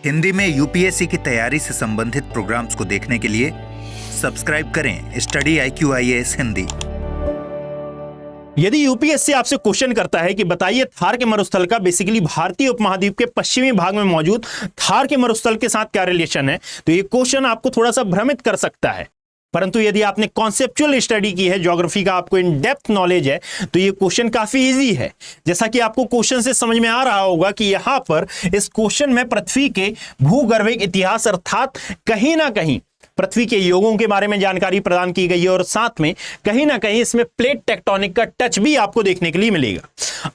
हिंदी में यूपीएससी की तैयारी से संबंधित प्रोग्राम्स को देखने के लिए सब्सक्राइब करें स्टडी IQ IAS हिंदी। यदि यूपीएससी आपसे क्वेश्चन करता है कि बताइए थार के मरुस्थल का बेसिकली भारतीय उपमहाद्वीप के पश्चिमी भाग में मौजूद थार के मरुस्थल के साथ क्या रिलेशन है, तो ये क्वेश्चन आपको थोड़ा सा भ्रमित कर सकता है। परंतु यदि आपने कॉन्सेप्चुअल स्टडी की है, ज्योग्राफी का आपको इन डेप्थ नॉलेज है, तो ये क्वेश्चन काफी इजी है। जैसा कि आपको क्वेश्चन से समझ में आ रहा होगा कि यहां पर इस क्वेश्चन में पृथ्वी के भूगर्भिक इतिहास अर्थात कहीं ना कहीं पृथ्वी के योगों के बारे में जानकारी प्रदान की गई है और साथ में कहीं ना कहीं इसमें प्लेट टेक्टोनिक का टच भी आपको देखने के लिए मिलेगा।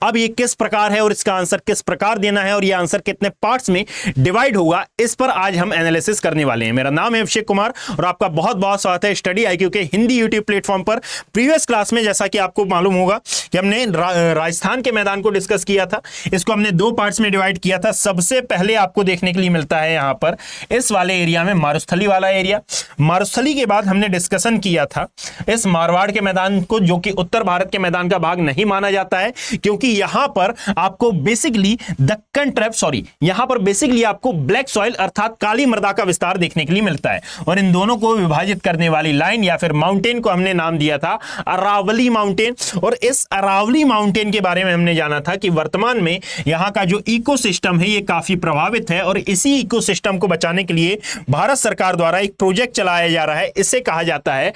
अब ये किस प्रकार है और इसका आंसर किस प्रकार देना है और ये आंसर कितने पार्ट्स में डिवाइड होगा, इस पर आज हम एनालिसिस करने वाले हैं। मेरा नाम है अभिषेक कुमार और आपका बहुत बहुत स्वागत है स्टडी IQ के हिंदी यूट्यूब प्लेटफॉर्म पर। प्रीवियस क्लास में जैसा कि आपको मालूम होगा कि हमने राजस्थान के मैदान को डिस्कस किया था। इसको हमने दो पार्ट्स में डिवाइड किया था। सबसे पहले आपको देखने के लिए मिलता है यहां पर इस वाले एरिया में मारुस्थली वाला एरिया। मारुस्थली के बाद हमने डिस्कशन किया था इस मारवाड़ के मैदान को, जो कि उत्तर भारत के मैदान का भाग नहीं माना जाता है, क्योंकि यहां पर आपको बेसिकली दक्कन ट्रैप यहां पर बेसिकली आपको ब्लैक सॉइल अर्थात काली मृदा का विस्तार देखने के लिए मिलता है। और इन दोनों को विभाजित करने वाली लाइन या फिर माउंटेन को हमने नाम दिया था अरावली माउंटेन। और इस अरावली माउंटेन के बारे में हमने जाना था कि वर्तमान में यहां का जो इकोसिस्टम है ये काफी प्रभावित है और इसी इकोसिस्टम को बचाने के लिए भारत सरकार द्वारा एक प्रोजेक्ट चलाया जा रहा है। इसे कहा जाता है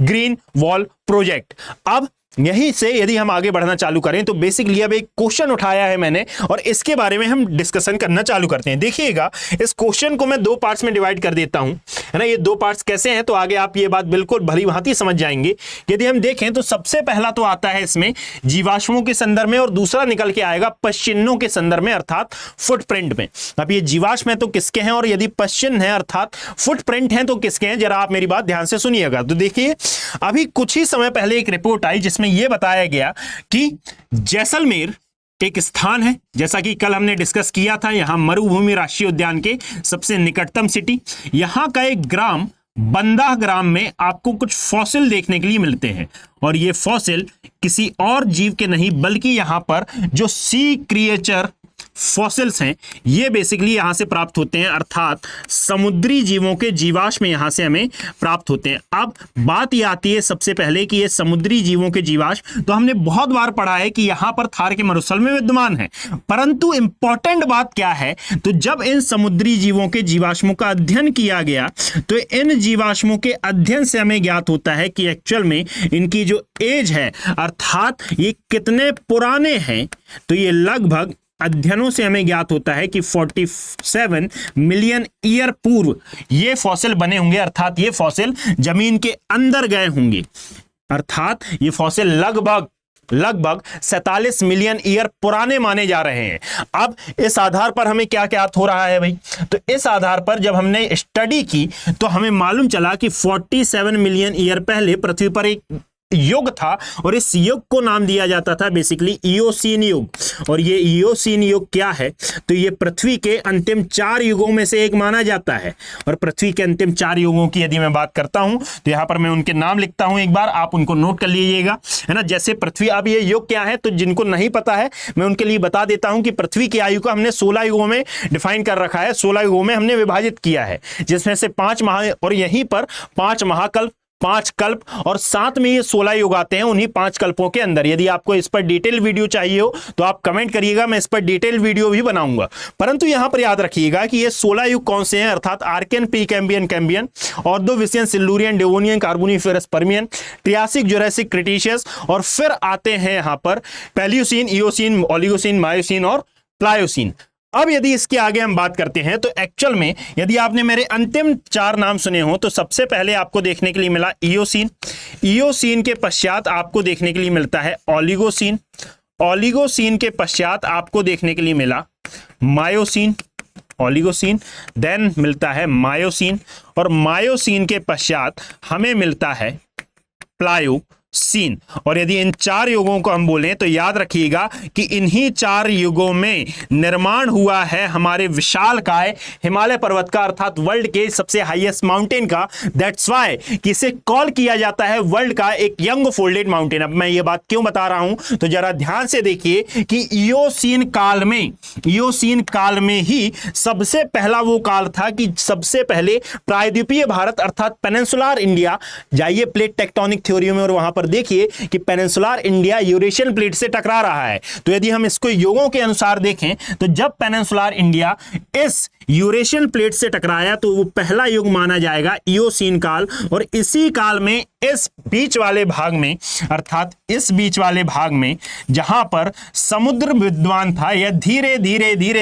ग्रीन वॉल प्रोजेक्ट। अब यहीं से यदि हम आगे बढ़ना चालू करें तो बेसिकली अब एक क्वेश्चन उठाया है मैंने और इसके बारे में हम डिस्कशन करना चालू करते हैं। देखिएगा, इस क्वेश्चन को मैं दो पार्ट्स में डिवाइड कर देता हूं, है ना। ये दो पार्ट्स कैसे हैं तो आगे आप ये बात बिल्कुल भली भांति समझ जाएंगे। यदि हम देखें तो सबसे पहला तो आता है इसमें जीवाश्मों के संदर्भ में और दूसरा निकल के आएगा पश्चिन्नों के संदर्भ में अर्थात फुटप्रिंट में। अब ये जीवाश्म है तो किसके हैं और यदि पश्चिन्न है अर्थात फुटप्रिंट है तो किसके हैं, जरा आप मेरी बात ध्यान से सुनिएगा। तो देखिए, अभी कुछ ही समय पहले एक रिपोर्ट आई जिसमें यह बताया गया कि जैसलमेर एक स्थान है, जैसा कि कल हमने डिस्कस किया था, यहां मरुभूमि राष्ट्रीय उद्यान के सबसे निकटतम सिटी, यहां का एक ग्राम बंदा ग्राम में आपको कुछ फॉसिल देखने के लिए मिलते हैं। और ये फॉसिल किसी और जीव के नहीं बल्कि यहां पर जो सी क्रिएचर फॉसिल्स हैं ये बेसिकली यहां से प्राप्त होते हैं, अर्थात समुद्री जीवों के जीवाश्म यहां से हमें प्राप्त होते हैं। अब बात ये आती है सबसे पहले कि ये समुद्री जीवों के जीवाश्म तो हमने बहुत बार पढ़ा है कि यहां पर थार के मरुस्थल में विद्यमान है, परंतु इंपॉर्टेंट बात क्या है, तो जब इन समुद्री जीवों के जीवाश्मों का अध्ययन किया गया तो इन जीवाश्मों के अध्ययन से हमें ज्ञात होता है कि एक्चुअल में इनकी जो एज है अर्थात ये कितने पुराने हैं, तो ये लगभग अध्ययनों से हमें ज्ञात होता है कि 47 मिलियन ईयर पूर्व ये फॉसिल बने होंगे, अर्थात ये फॉसिल जमीन के अंदर गए होंगे, अर्थात ये फॉसिल लगभग 47 मिलियन ईयर पुराने माने जा रहे हैं। अब इस आधार पर हमें क्या ज्ञात हो रहा है भाई, तो इस आधार पर जब हमने स्टडी की तो हमें मालूम चला कि 47 मिलियन ईयर पहले पृथ्वी पर एक युग था और इस युग को नाम दिया जाता था बेसिकली इयोसीन युग। और ये इयोसीन युग क्या है, तो ये पृथ्वी के अंतिम 4 युगों में से एक माना जाता है। और पृथ्वी के अंतिम 4 युगों की यदि मैं बात करता हूं तो यहां पर मैं उनके नाम लिखता हूं, एक बार आप उनको नोट कर लीजिएगा, है ना। जैसे पृथ्वी, अब ये युग क्या है तो जिनको नहीं पता है मैं उनके लिए बता देता हूं कि पृथ्वी की आयु को हमने 16 युगों में डिफाइन कर रखा है, 16 युगों में हमने विभाजित किया है, जिसमें से 5 महा और यहीं पर 5 महाकल्प, 5 कल्प और साथ में ये 16 युग आते हैं उन्हीं 5 कल्पों के अंदर। यदि आपको इस पर डिटेल वीडियो चाहिए हो तो आप कमेंट करिएगा, मैं इस पर डिटेल वीडियो भी बनाऊंगा। परंतु यहां पर याद रखिएगा कि ये 16 युग कौन से हैं, अर्थात Archean, Precambrian, Cambrian, Ordovician, Silurian, Devonian, Carboniferous, Permian, Triassic, Jurassic, Cretaceous और फिर आते हैं यहां पर पैलियोसीन, इयोसीन, ओलिगोसीन, मायोसीन और प्लायोसीन। अब यदि इसके आगे हम बात करते हैं तो एक्चुअल में यदि आपने मेरे अंतिम 4 नाम सुने हो तो सबसे पहले आपको देखने के लिए मिला इयोसीन, इयोसीन के पश्चात आपको देखने के लिए मिलता है ओलिगोसीन, ओलिगोसीन के पश्चात आपको देखने के लिए मिला मायोसीन, ओलिगोसीन, देन मिलता है मायोसीन और मायोसीन के पश्चात हमें मिलता है प्लायो सीन। और यदि इन 4 युगों को हम बोलें तो याद रखिएगा कि इन्हीं 4 युगों में निर्माण हुआ है हमारे विशालकाय हिमालय पर्वत का, अर्थात वर्ल्ड के सबसे हाईएस्ट माउंटेन का। दैट्स व्हाई कि इसे कॉल किया जाता है वर्ल्ड का एक यंग फोल्डेड माउंटेन। अब मैं ये बात क्यों बता रहा हूं तो जरा ध्यान से देखिए कि इयोसीन काल में ही सबसे पहला वो काल था कि सबसे पहले प्रायद्वीपीय भारत अर्थात पेनिनसुलर इंडिया, जाइए प्लेट टेक्टोनिक थ्योरी में और वहां पर देखिए कि पेनिनसुलर इंडिया यूरेशियन प्लेट से टकरा रहा है। तो यदि हम इसको युगों के अनुसार देखें तो जब पेनिनसुलर इंडिया इस यूरेशियन प्लेट से टकराया तो वो पहला युग माना जाएगा इयोसीन काल। और इसी काल में इस बीच वाले भाग में, अर्थात इस बीच वाले भाग में जहां पर समुद्र विद्यमान था, यह धीरे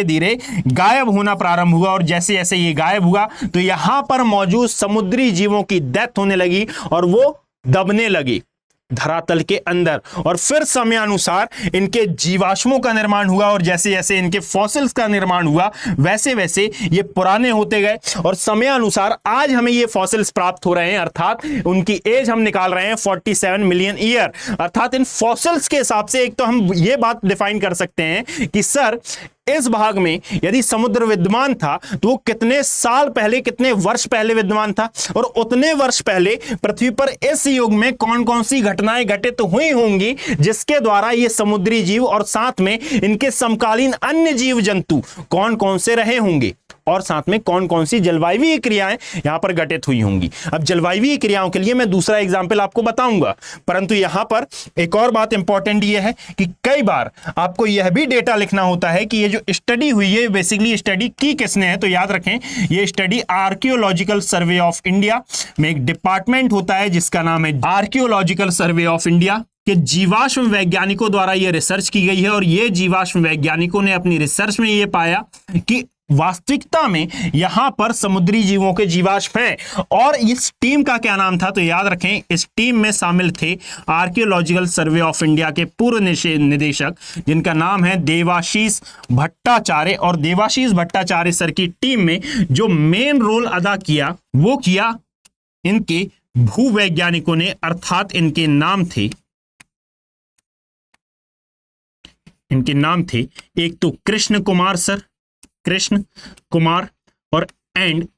धीरे गायब होना प्रारंभ हुआ। और जैसे जैसे ये गायब हुआ तो यहां पर मौजूद समुद्री जीवों की डेथ होने लगी और वो दबने लगी धरातल के अंदर। और फिर समयानुसार इनके जीवाश्मों का निर्माण हुआ और जैसे जैसे इनके फॉसिल्स का निर्माण हुआ वैसे वैसे ये पुराने होते गए। और समयानुसार आज हमें ये फॉसिल्स प्राप्त हो रहे हैं, अर्थात उनकी एज हम निकाल रहे हैं 47 मिलियन ईयर। अर्थात इन फॉसिल्स के हिसाब से एक तो हम ये बात डिफाइन कर सकते हैं कि सर इस भाग में यदि समुद्र विद्यमान था तो वो कितने साल पहले, कितने वर्ष पहले विद्यमान था, और उतने वर्ष पहले पृथ्वी पर इस युग में कौन कौन सी घटनाएं घटित हुई होंगी जिसके द्वारा ये समुद्री जीव और साथ में इनके समकालीन अन्य जीव जंतु कौन कौन से रहे होंगे, और साथ में कौन कौन सी जलवायवीय क्रियाएं यहां पर घटित हुई होंगी। अब जलवायवीय क्रियाओं के लिए मैं दूसरा एग्जाम्पल आपको बताऊंगा, परंतु यहां पर एक और बात इंपॉर्टेंट यह है कि कई बार आपको यह भी डेटा लिखना होता है कि ये जो स्टडी हुई है बेसिकली स्टडी की किसने है। तो याद रखें ये study archaeological survey of India में एक डिपार्टमेंट होता है जिसका नाम है आर्कियोलॉजिकल सर्वे ऑफ इंडिया के जीवाश्म वैज्ञानिकों द्वारा यह रिसर्च की गई है। और ये जीवाश्म वैज्ञानिकों ने अपनी रिसर्च में यह पाया कि वास्तविकता में यहां पर समुद्री जीवों के जीवाश्म हैं। और इस टीम का क्या नाम था तो याद रखें इस टीम में शामिल थे आर्कियोलॉजिकल सर्वे ऑफ इंडिया के पूर्व निदेशक जिनका नाम है देवाशीष भट्टाचार्य। और देवाशीष भट्टाचार्य सर की टीम में जो मेन रोल अदा किया वो किया इनके भूवैज्ञानिकों ने, अर्थात इनके नाम थे एक तो कृष्ण कुमार और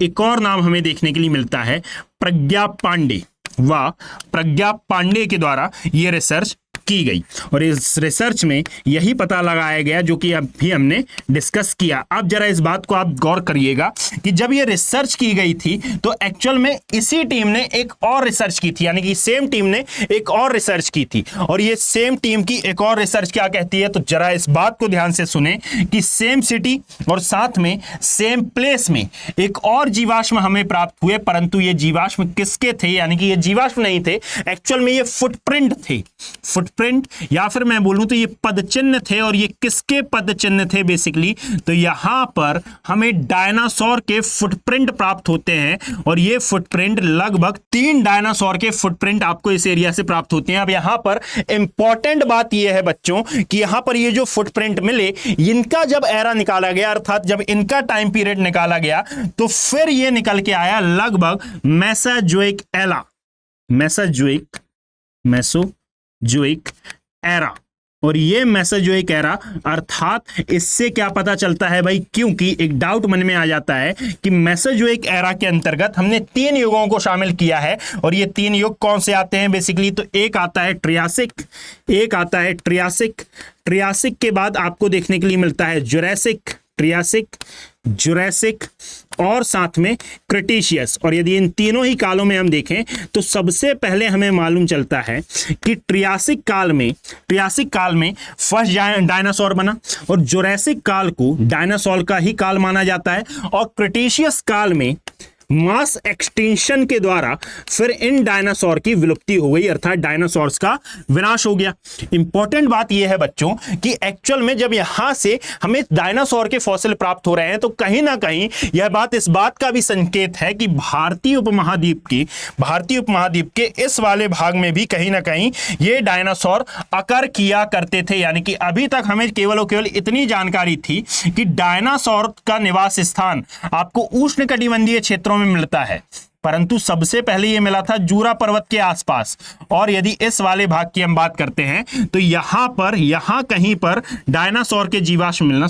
एक और नाम हमें देखने के लिए मिलता है प्रज्ञा पांडे। प्रज्ञा पांडे के द्वारा यह रिसर्च की गई और इस रिसर्च में यही पता लगाया गया जो कि अभी हमने डिस्कस किया। अब जरा इस बात को आप गौर करिएगा कि जब ये रिसर्च की गई थी तो एक्चुअल में इसी टीम ने एक और रिसर्च की थी, यानी कि सेम टीम ने एक और रिसर्च की थी। और ये सेम टीम की एक और रिसर्च क्या कहती है तो जरा इस बात को ध्यान से सुने कि सेम सिटी और साथ में सेम प्लेस में एक और जीवाश्म हमें प्राप्त हुए, परंतु ये जीवाश्म किसके थे, यानी कि ये जीवाश्म नहीं थे, एक्चुअल में ये फुटप्रिंट थे। फुटप्रिंट या फिर मैं बोलूं तो ये पदचिन्ह थे। और ये किसके पदचिन्ह थे बेसिकली तो यहां पर हमें डायनासोर के फुटप्रिंट प्राप्त होते हैं। और ये फुटप्रिंट लगभग 3 डायनासोर के फुटप्रिंट आपको इस एरिया से प्राप्त होते हैं। अब यहां पर इंपॉर्टेंट बात यह है बच्चों कि यहां पर ये जो फुटप्रिंट मिले इनका जब एरा निकाला गया, अर्थात जब इनका टाइम पीरियड निकाला गया तो फिर ये निकल के आया लगभग मेसोजोइक एरा। और ये मेसोजोइक एरा अर्थात इससे क्या पता चलता है भाई, क्योंकि एक डाउट मन में आ जाता है कि मेसोजोइक एरा के अंतर्गत हमने 3 युगों को शामिल किया है। और ये 3 युग कौन से आते हैं बेसिकली तो एक आता है ट्रियासिक, एक आता है ट्रियासिक के बाद आपको देखने के लिए मिलता है जुरैसिक और साथ में क्रिटेशियस। और यदि इन तीनों ही कालों में हम देखें तो सबसे पहले हमें मालूम चलता है कि ट्रियासिक काल में फर्स्ट डायनासोर बना और जुरैसिक काल को डायनासोर का ही काल माना जाता है। और क्रिटेशियस काल में मास एक्सटेंशन के द्वारा फिर इन डायनासोर की विलुप्ति हो गई, अर्थात डायनासोर्स का विनाश हो गया। इंपॉर्टेंट बात यह है बच्चों कि एक्चुअल में जब यहां से हमें डायनासोर के फॉसिल प्राप्त हो रहे हैं तो कहीं ना कहीं यह बात इस बात का भी संकेत है कि भारतीय उपमहाद्वीप के इस वाले भाग में भी कहीं ना कहीं ये डायनासोर अकर किया करते थे। यानी कि अभी तक हमें केवल और केवल इतनी जानकारी थी कि डायनासोर का निवास स्थान आपको उष्णकटिबंधीय क्षेत्रों में मिलता है, परंतु सबसे पहले ये मिला था जूरा पर्वत के आसपास। और यदि इस वाले भाग की हम बात करते हैं तो यहां कहीं पर डायनासोर के जीवाश्म मिलना,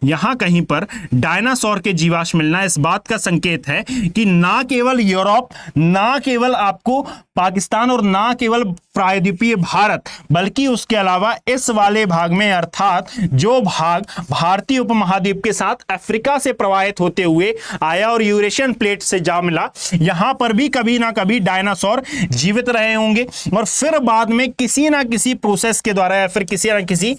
यहां कहीं पर डायनासोर के जीवाश्म मिलना इस बात का संकेत है कि ना केवल यूरोप, ना केवल आपको पाकिस्तान और ना केवल प्रायद्वीपीय भारत, बल्कि उसके अलावा इस वाले भाग में, अर्थात जो भाग भारतीय उपमहाद्वीप के साथ अफ्रीका से प्रवाहित होते हुए आया और यूरेशियन प्लेट से जा मिला, यहां पर भी कभी ना कभी डायनासोर जीवित रहे होंगे और फिर बाद में किसी ना किसी प्रोसेस के द्वारा या फिर किसी ना किसी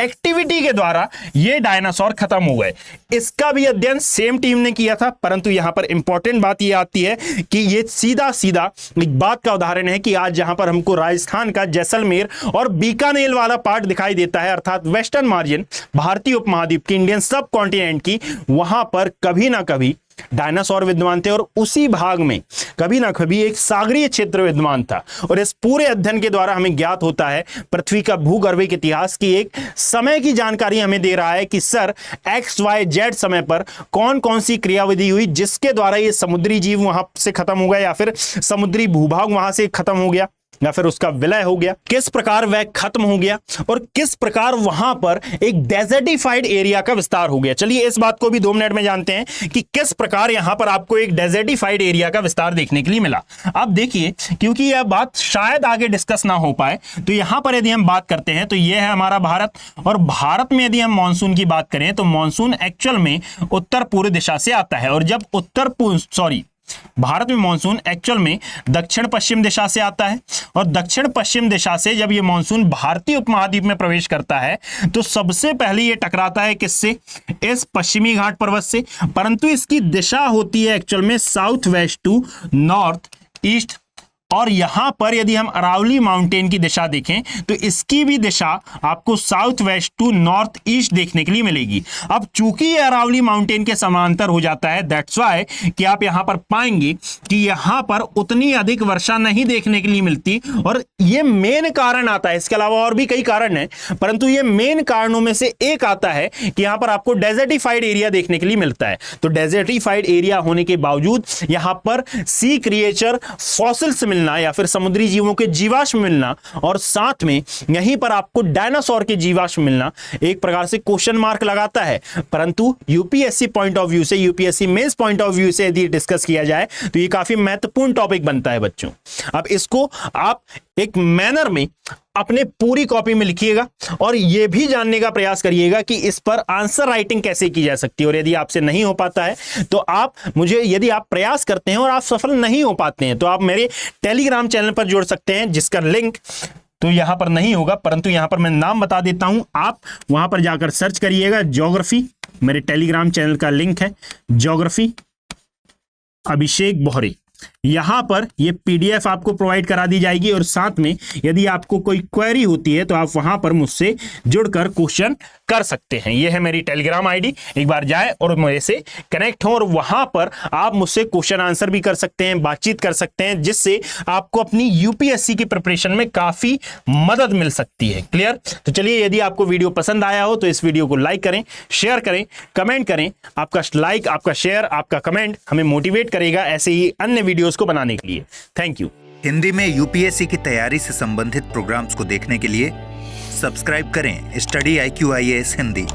एक्टिविटी के द्वारा ये डायनासोर खत्म हो गए। इसका भी अध्ययन सेम टीम ने किया था, परंतु यहां पर इंपॉर्टेंट बात यह आती है कि ये सीधा सीधा एक बात का उदाहरण है कि आज जहां पर हमको राजस्थान का जैसलमेर और बीकानेर वाला पार्ट दिखाई देता है, अर्थात वेस्टर्न मार्जिन भारतीय उपमहाद्वीप की, इंडियन सब कॉन्टिनेंट की, वहां पर कभी ना कभी डायनासोर विद्यमान थे और उसी भाग में कभी ना कभी एक सागरीय क्षेत्र विद्यमान था। और इस पूरे अध्ययन के द्वारा हमें ज्ञात होता है पृथ्वी का भूगर्भिक इतिहास की एक समय की जानकारी हमें दे रहा है कि सर XYZ समय पर कौन कौन सी क्रियाविधि हुई जिसके द्वारा ये समुद्री जीव वहां से खत्म हो गया या फिर समुद्री भूभाग वहां से खत्म हो गया या फिर उसका विलय हो गया, किस प्रकार वह खत्म हो गया और किस प्रकार वहां पर एक डेजर्टिफाइड एरिया का विस्तार हो गया। चलिए इस बात को भी 2 मिनट में जानते हैं कि किस प्रकार यहां पर आपको एक डेजर्टिफाइड एरिया का विस्तार देखने के लिए मिला। अब देखिए, क्योंकि यह बात शायद आगे डिस्कस ना हो पाए, तो यहां पर यदि हम बात करते हैं तो यह है हमारा भारत, और भारत में यदि हम मानसून की बात करें तो मानसून एक्चुअल में उत्तर पूर्व दिशा से आता है, और जब भारत में मानसून एक्चुअल में दक्षिण पश्चिम दिशा से आता है, और दक्षिण पश्चिम दिशा से जब ये मानसून भारतीय उपमहाद्वीप में प्रवेश करता है तो सबसे पहले ये टकराता है किससे? इस पश्चिमी घाट पर्वत से, परंतु इसकी दिशा होती है एक्चुअल में south west to north east. और यहां पर यदि हम अरावली माउंटेन की दिशा देखें तो इसकी भी दिशा आपको south west to north east देखने के लिए मिलेगी। अब चूंकि ये अरावली माउंटेन के समांतर हो जाता है, दैट्स व्हाई कि आप यहां पर पाएंगे कि यहां पर उतनी अधिक वर्षा नहीं देखने के लिए मिलती, और ये मेन कारण आता है। इसके अलावा और भी कई कारण हैं, परंतु ये मेन कारणों में से एक आता है कि यहां पर आपको डेजर्टिफाइड एरिया देखने के लिए मिलता है। तो डेजर्टिफाइड एरिया होने के बावजूद यहां पर सी क्रिएचर फॉसिल्स मिलना या फिर समुद्री जीवों के जीवाश्म मिलना, और साथ में यहीं पर आपको डायनासोर के जीवाश्म मिलना एक प्रकार से क्वेश्चन मार्क लगाता है। परंतु यूपीएससी पॉइंट ऑफ व्यू से, UPSC mains point of view से यदि डिस्कस किया जाए तो ये काफी महत्वपूर्ण टॉपिक बनता है बच्चों। अब इसको आप एक मैनर में अपने पूरी कॉपी में लिखिएगा और यह भी जानने का प्रयास करिएगा कि इस पर आंसर राइटिंग कैसे की जा सकती है। और यदि आपसे नहीं हो पाता है तो आप मुझे, यदि आप प्रयास करते हैं और आप सफल नहीं हो पाते हैं तो आप मेरे टेलीग्राम चैनल पर जोड़ सकते हैं, जिसका लिंक तो यहां पर नहीं होगा, परंतु यहां पर मैं नाम बता देता हूं। आप वहां पर जाकर सर्च करिएगा ज्योग्राफी, मेरे टेलीग्राम चैनल का लिंक है ज्योग्राफी अभिषेक बोहरे। यहां पर ये पीडीएफ आपको प्रोवाइड करा दी जाएगी, और साथ में यदि आपको कोई क्वेरी होती है तो आप वहां पर मुझसे जुड़कर क्वेश्चन कर सकते हैं। यह है मेरी टेलीग्राम आईडी, एक बार जाएं और मेरे से कनेक्ट हो, और वहां पर आप मुझसे क्वेश्चन आंसर भी कर सकते हैं, बातचीत कर सकते हैं, जिससे आपको अपनी यूपीएससी की प्रिपरेशन में काफी मदद मिल सकती है। क्लियर? तो चलिए, यदि आपको वीडियो पसंद आया हो तो इस वीडियो को लाइक करें, शेयर करें, कमेंट करें। आपका लाइक, आपका शेयर, आपका कमेंट हमें मोटिवेट करेगा ऐसे ही अन्य वीडियोस को बनाने के लिए। Thank you. हिंदी में यूपीएससी की तैयारी से संबंधित प्रोग्राम्स को देखने के लिए सब्सक्राइब करें स्टडी IQ IAS हिंदी।